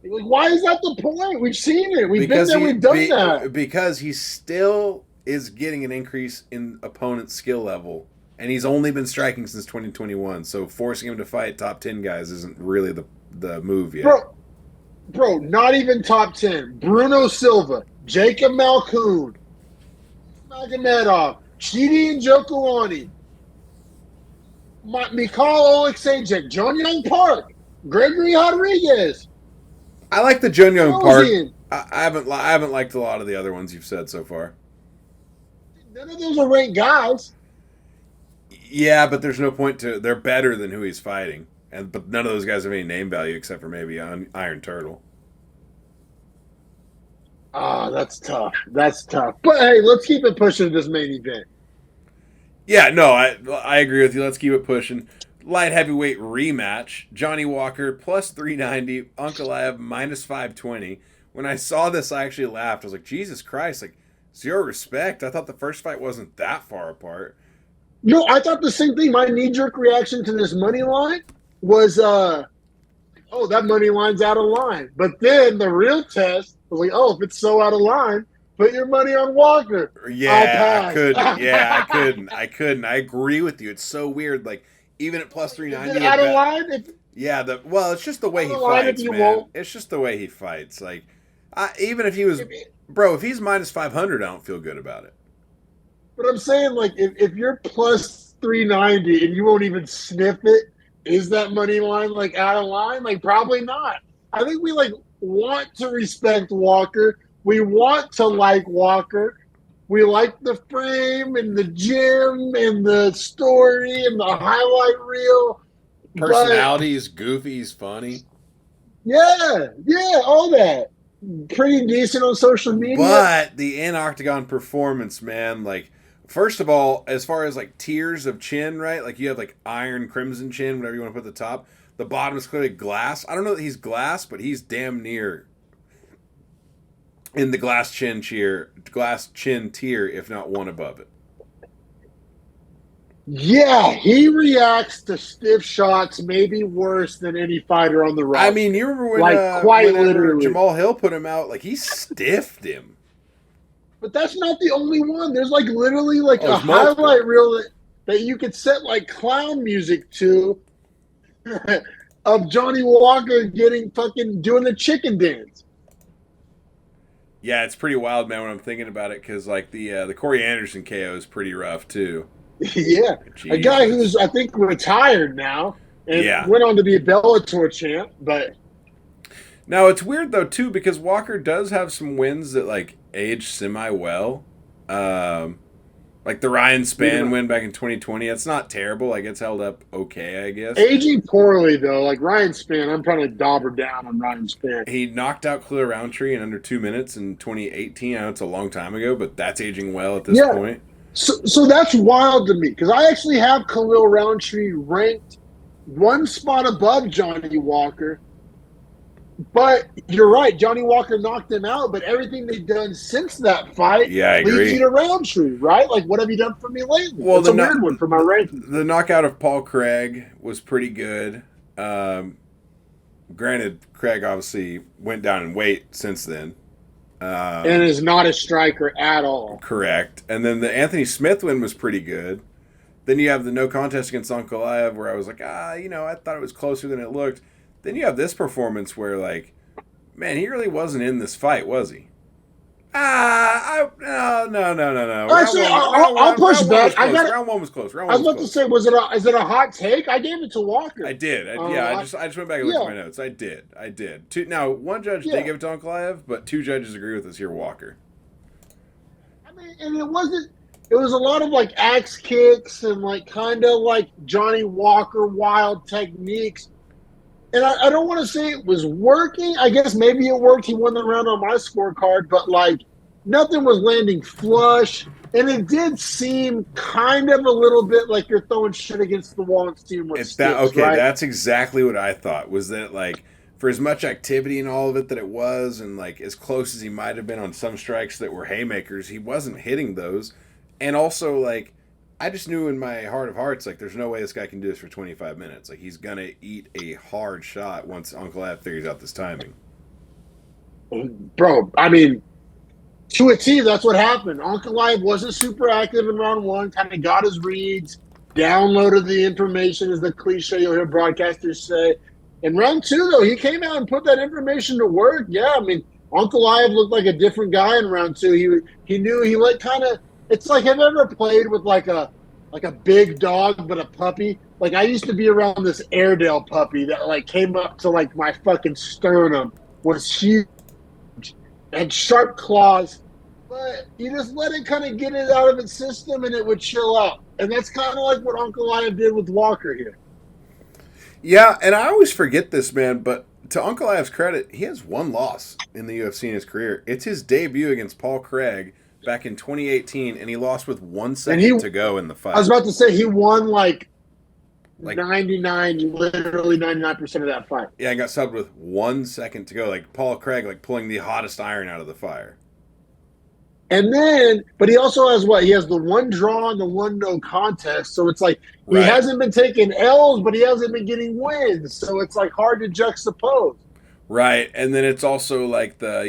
Like, why is that the point? We've seen it. We've been there. We've done that. Because he still is getting an increase in opponent's skill level, and he's only been striking since 2021. So forcing him to fight top 10 guys isn't really the move yet. Bro, not even top 10. Bruno Silva, Jacob Malkoon, Magomed, Chidi and Jokulani, Mikhail Oleksiejczuk, John Young Park, Gregory Rodriguez. I like the John Young Park. I haven't liked a lot of the other ones you've said so far. None of those are ranked guys. Yeah, but there's no point to. They're better than who he's fighting, but none of those guys have any name value except for maybe Iron Turtle. That's tough. That's tough. But hey, let's keep it pushing this main event. Yeah, no, I agree with you. Let's keep it pushing. Light heavyweight rematch. Johnny Walker plus 390. Ankalaev minus 520. When I saw this, I actually laughed. I was like, Jesus Christ, like, zero respect. I thought the first fight wasn't that far apart. No, I thought the same thing. My knee-jerk reaction to this money line was, that money line's out of line. But then the real test was like, if it's so out of line, put your money on Walker. Yeah, I couldn't. Yeah, I couldn't. I agree with you. It's so weird. Like, even at plus 390. Out of line? It's just the way he fights, man. It's just the way he fights. Like, even if he was, if he's minus 500, I don't feel good about it. But I'm saying, like, if you're plus 390 and you won't even sniff it, is that money line, like, out of line? Like, probably not. I think we, like, want to respect Walker. We want to like Walker. We like the frame and the gym and the story and the highlight reel. Personality is goofy. He's funny. Yeah, all that. Pretty decent on social media. But the in-octagon performance, man, like, first of all, as far as, like, tiers of chin, right? Like, you have, like, iron, crimson chin, whatever you want to put at the top. The bottom is clearly glass. I don't know that he's glass, but he's damn near in the glass chin tier, if not one above it. Yeah, he reacts to stiff shots maybe worse than any fighter on the roster. I mean, you remember when, quite literally, Jamal Hill put him out? Like, he stiffed him. But that's not the only one. There's, like, literally, like, a highlight reel that you could set, like, clown music to of Johnny Walker doing the chicken dance. Yeah, it's pretty wild, man, when I'm thinking about it, because, like, the Corey Anderson KO is pretty rough, too. Yeah. Jesus. A guy who's, I think, retired now and went on to be a Bellator champ, but... Now, it's weird, though, too, because Walker does have some wins that, like, age semi-well. Like the Ryan Spann win back in 2020. It's not terrible. Like, it's held up okay, I guess. Aging poorly, though. Like, Ryan Spann, I'm trying to dauber down on Ryan Spann. He knocked out Khalil Roundtree in under 2 minutes in 2018. I know it's a long time ago, but that's aging well at this point. So that's wild to me, because I actually have Khalil Roundtree ranked one spot above Johnny Walker. But you're right, Johnny Walker knocked him out, but everything they've done since that fight leads you to Roundtree, right? Like, what have you done for me lately? Well, it's a weird one for my rankings. The knockout of Paul Craig was pretty good. Granted, Craig obviously went down in weight since then. And is not a striker at all. Correct. And then the Anthony Smith win was pretty good. Then you have the no contest against Ankalaev, where I was like, I thought it was closer than it looked. Then you have this performance where, like, man, he really wasn't in this fight, was he? No. Actually, I'll push back. Round one was close. I was about to say, is it a hot take? I gave it to Walker. I did. I just went back and looked at my notes. I did. Now, one judge did give it to Ankalaev, but two judges agree with us here, Walker. I mean, and it wasn't. it was a lot of like axe kicks and like kind of like Johnny Walker wild techniques. And I don't want to say it was working. I guess maybe it worked. He won the round on my scorecard, but like nothing was landing flush. And it did seem kind of a little bit like you're throwing shit against the wall and seeing what sticks, Okay, right? that's exactly what I thought. Was that like for as much activity and all of it that it was, and like as close as he might have been on some strikes that were haymakers, he wasn't hitting those. And also, like, I just knew in my heart of hearts, like, there's no way this guy can do this for 25 minutes. Like, he's gonna eat a hard shot once Ankalaev figures out this timing. Bro, I mean, to a T, that's what happened. Ankalaev wasn't super active in round one, kind of got his reads, downloaded the information, is the cliche you'll hear broadcasters say. In round two, though, he came out and put that information to work. Yeah, I mean, Ankalaev looked like a different guy in round two. He knew he like kind of. It's like, have you ever played with like a big dog but a puppy? Like I used to be around this Airedale puppy that like came up to like my fucking sternum, was huge, had sharp claws, but you just let it kind of get it out of its system and it would chill out. And that's kind of like what Uncle Lion did with Walker here. Yeah, and I always forget this, man, but to Ankalaev's credit, he has one loss in the UFC in his career. It's his debut against Paul Craig back in 2018, and he lost with 1 second to go in the I was fight. about to say he won like Like, 99, literally 99% of that fight. yeah, I got subbed with 1 second to go. Like Paul Craig, like pulling the hottest iron out of the fire. And then, but he also has what? He has the one draw and the one no contest. So it's like he Right. hasn't been taking L's, but he hasn't been getting wins. So it's like hard to juxtapose. Right, and then it's also like the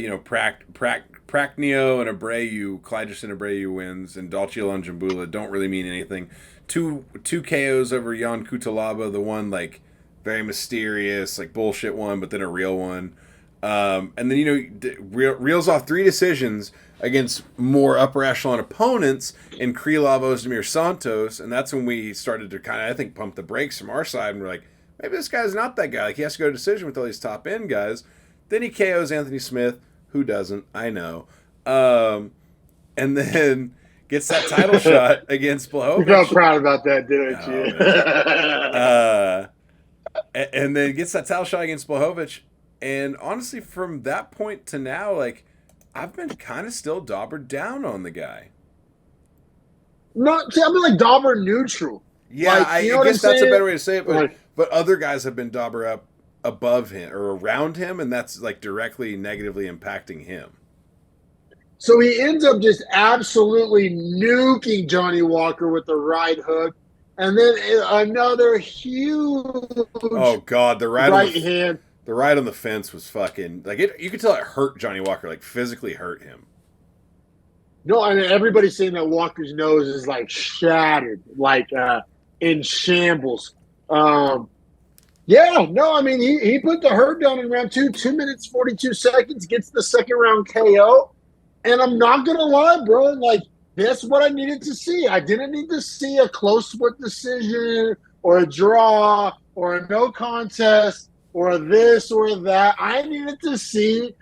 Praknio and Abreu, Clydes and Abreu wins, and Dalci Lungiambula don't really mean anything. Two KOs over Jan Kutalaba, the one like very mysterious, like bullshit one, but then a real one. And then reels off 3 decisions against more upper echelon opponents in Krylov, Ozdemir, Santos, and that's when we started to kind of, I think, pump the brakes from our side, and we're like, maybe this guy's not that guy. Like, he has to go to decision with all these top end guys. Then he KOs Anthony Smith. Who doesn't? I know. And then gets that title shot against Blachowicz. You felt proud about that, didn't you? And then gets that title shot against Blachowicz. And honestly, from that point to now, like, I've been kind of still daubered down on the guy. No, see, I've been like dauber neutral. Yeah, like, I guess that's a better way to say it. But other guys have been dauber up above him or around him, and that's like directly negatively impacting him. So he ends up just absolutely nuking Johnny Walker with the right hook. And then another huge the right hand. The right on the fence was fucking like it. You could tell it hurt Johnny Walker, like physically hurt him. No, I mean everybody's saying that Walker's nose is like shattered, like in shambles. Yeah, no, I mean he put the hurt down in round 2, 2 minutes 42 seconds, gets the second round KO, and I'm not gonna lie, bro, like that's what I needed to see. I didn't need to see a close split decision or a draw or a no contest or a this or that. I needed to see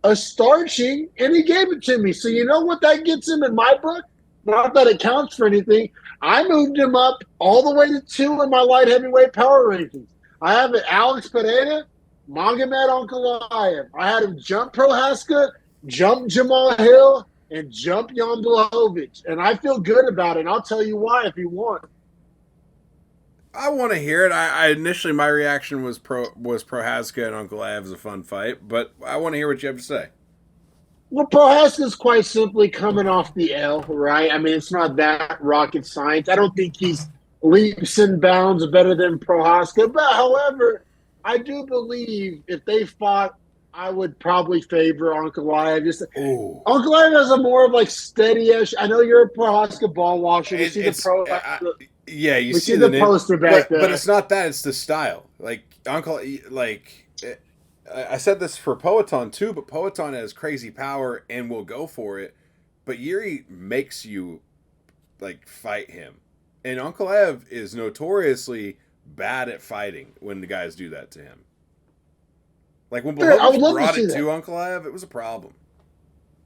a starching, and he gave it to me. So you know what that gets him in my book? Not that it counts for anything. I moved him up all the way to 2 in my light heavyweight power rankings. I have it Alex Pereira, Magomed Ankalaev. I had him jump Prohaska, jump Jamal Hill, and jump Jan Blachowicz. And I feel good about it. And I'll tell you why if you want. I want to hear it. I initially my reaction was Prohaska and Ankalaev is a fun fight, but I want to hear what you have to say. Well, Prohaska's quite simply coming off the L, right? I mean, it's not that rocket science. I don't think he's leaps and bounds better than Prohaska. But, however, I do believe if they fought, I would probably favor Ankalaev. Ankalaev has a more of like steady-ish. I know you're a Prohaska ball washer. We see the pro. Yeah, you see the poster back there. But it's not that. It's the style. Like, I said this for Poetan too, but Poetan has crazy power and will go for it. But Yuri makes you, like, fight him. And Ankalaev is notoriously bad at fighting when the guys do that to him. Like, when Blachowicz brought it to Ankalaev, it was a problem.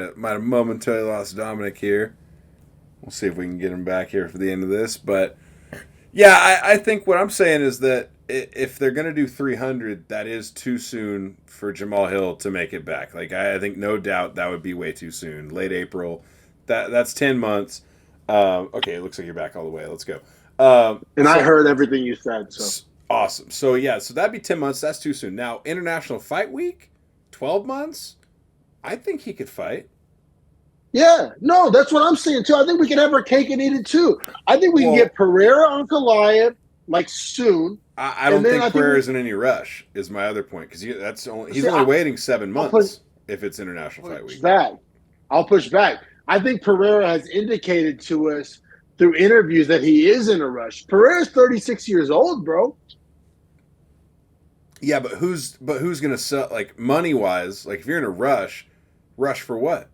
have momentarily lost Dominic here. We'll see if we can get him back here for the end of this. But yeah, I think what I'm saying is that if they're going to do 300, that is too soon for Jamal Hill to make it back. Like I think no doubt that would be way too soon. Late April, that's 10 months. Okay, it looks like you're back all the way. Let's go. I heard everything you said. So awesome. So yeah, so that'd be 10 months. That's too soon. Now International Fight Week, 12 months. I think he could fight. Yeah, no, that's what I'm saying too. I think we can have our cake and eat it too. I think we can get Pereira Ankalaev like soon. I don't think Pereira's in any rush. Is my other point because he's only waiting 7 months if it's International Fight Week. I'll push back. I think Pereira has indicated to us through interviews that he is in a rush. Pereira's 36 years old, bro. Yeah, but who's gonna sell, like, money wise? Like, if you're in a rush for what?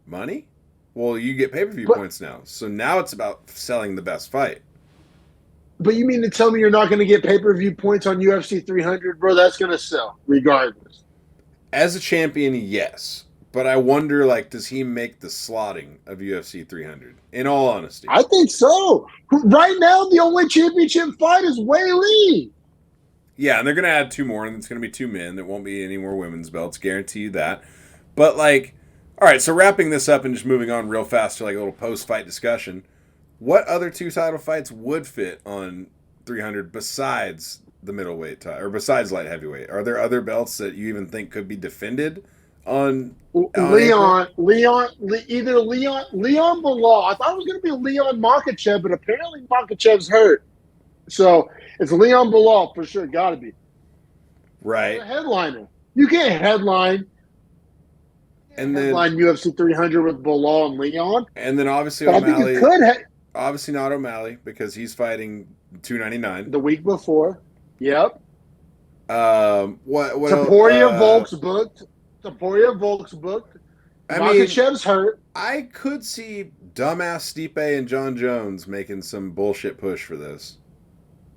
Money? Well, you get pay-per-view points now. So now it's about selling the best fight. But you mean to tell me you're not going to get pay-per-view points on UFC 300, bro? That's going to sell regardless. As a champion, yes. But I wonder, like, does he make the slotting of UFC 300? In all honesty. I think so. Right now, the only championship fight is Weili. Yeah, and they're going to add 2 more, and it's going to be 2 men. There won't be any more women's belts. Guarantee you that. But, like, all right, so wrapping this up and just moving on real fast to, like, a little post-fight discussion. What other 2 title fights would fit on 300 besides the middleweight title, or besides light heavyweight? Are there other belts that you even think could be defended on Leon Bilal. I thought it was going to be Leon Makachev, but apparently Makachev's hurt. So it's Leon Bilal for sure. Got to be. Right. A headliner. You can't headline. And headline UFC 300 with Bilal and Leon. And then obviously O'Malley. I think you could. Obviously not O'Malley because he's fighting 299 the week before. Yep. What Taporia Volk's booked. Makachev's hurt. I could see dumbass Stipe and John Jones making some bullshit push for this.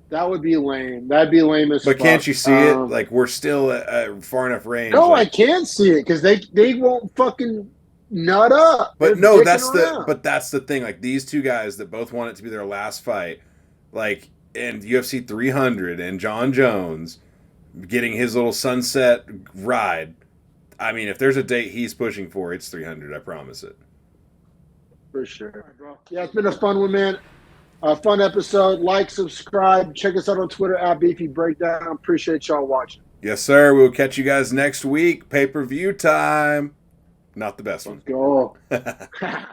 That would be lame. That'd be lame as fuck. But can't you see it? Like, we're still at far enough range. No, like, I can't see it because they won't fucking nut up. But no, that's the thing. Like, these 2 guys that both want it to be their last fight, like, and UFC 300 and John Jones getting his little sunset ride. I mean, if there's a date he's pushing for, it's 300. I promise it. For sure, bro. Yeah, it's been a fun one, man. A fun episode. Like, subscribe. Check us out on Twitter at Beefy Breakdown. Appreciate y'all watching. Yes, sir. We'll catch you guys next week. Pay-per-view time. Not the best one. Let's go.